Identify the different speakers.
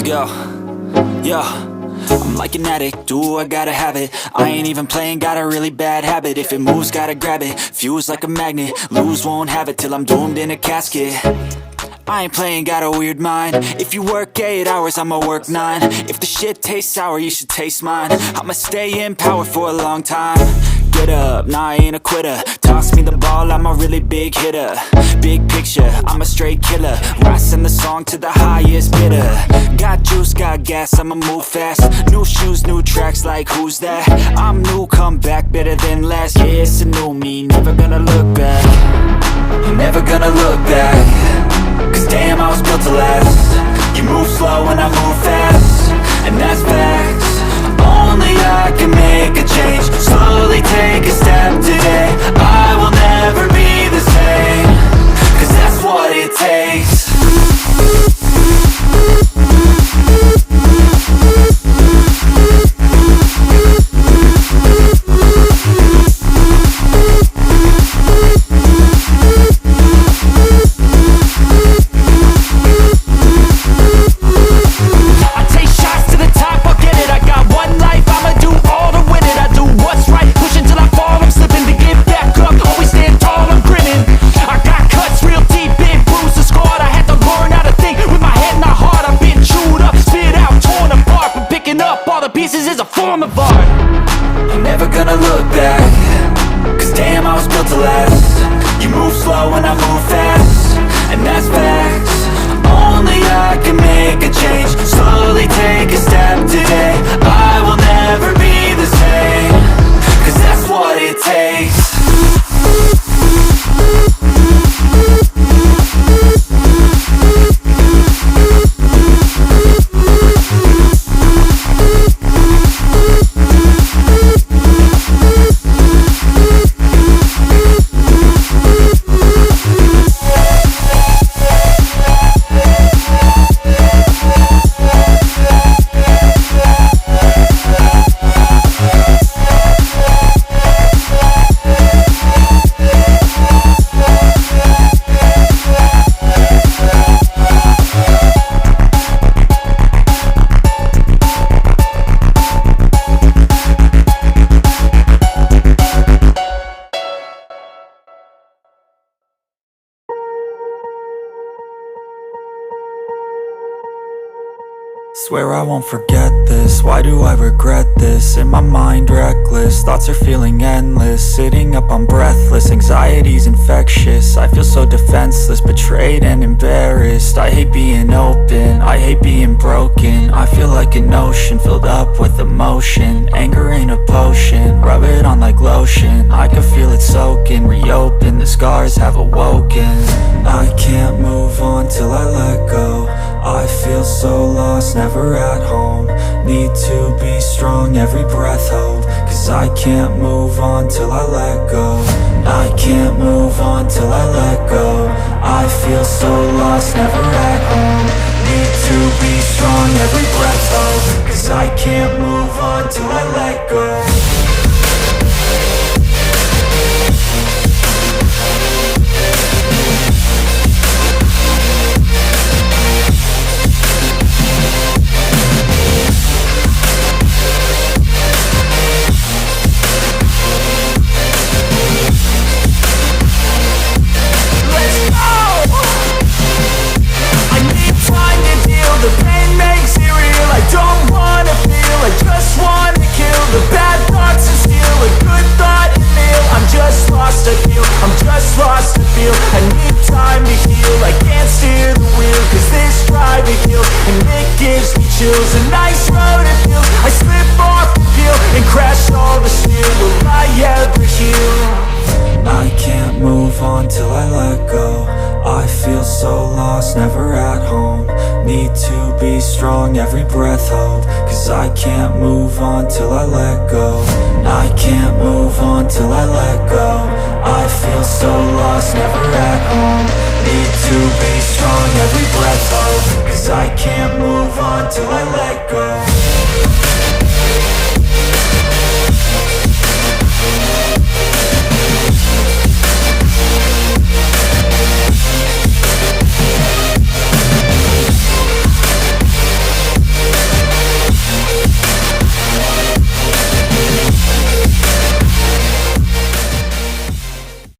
Speaker 1: Let's go. Yo, I'm like an addict, do I gotta have it. I ain't even playing, got a really bad habit. If it moves, gotta grab it, fuse like a magnet. Lose, won't have it till I'm doomed in a casket. I ain't playing, got a weird mind. If you work 8 hours, I'ma work 9. If the shit tastes sour, you should taste mine. I'ma stay in power for a long time. Get up, nah, I ain't a quitter. Toss me the ball, I'm a really big hitter. Big picture, I'm a straight killer. Rising the song to the highest bidder. Got juice, got gas, I'ma move fast. New shoes, new tracks, like who's that? I'm new, come back, better than last. Yeah, it's a new me, never gonna look back. Never gonna look back. Cause damn, I was built to last. You move slow and I move fast, and that's facts. Only I can make a change. Slowly take a step today. I will never be the same. Cause that's what it takes. Pieces is a form of art. I'm never gonna look back. Cause damn, I was built to last. You move slow and I move fast, and that's facts. Only I can make a change. Slowly take a step today. I will never be the same. Cause that's what it takes. Swear I won't forget this, why do I regret this? In my mind reckless, thoughts are feeling endless. Sitting up, I'm breathless, anxiety's infectious. I feel so defenseless, betrayed and embarrassed. I hate being open, I hate being broken. I feel like an ocean filled up with emotion. Anger ain't a potion, rub it on like lotion. I can feel it soaking, reopen, the scars have awoken. I can't move on till I let go. I feel so lost, never at home. Need to be strong, every breath hold. Cause I can't move on till I let go. I can't move on till I let go. I feel so lost, never at home. Need to be strong, every breath hold. Cause I can't move on till I let go.
Speaker 2: The pain makes it real, I don't wanna feel, I just wanna kill the bad thoughts and steal a good thought and meal. I'm just lost, I feel, I'm just lost, I feel. I need time to heal, I can't steer the wheel. Cause this drive it kills, and it gives me chills. A nice road it feels, I slip off the peel and crash all the steel. Will I ever heal?
Speaker 1: I can't move on till I let go. I feel so lost, never at home. Need to be strong, every breath hold. Cause I can't move on till I let go. I can't move on till I let go. I feel so lost, never at home. Need to be strong, every breath hold. Cause I can't move on till I let go.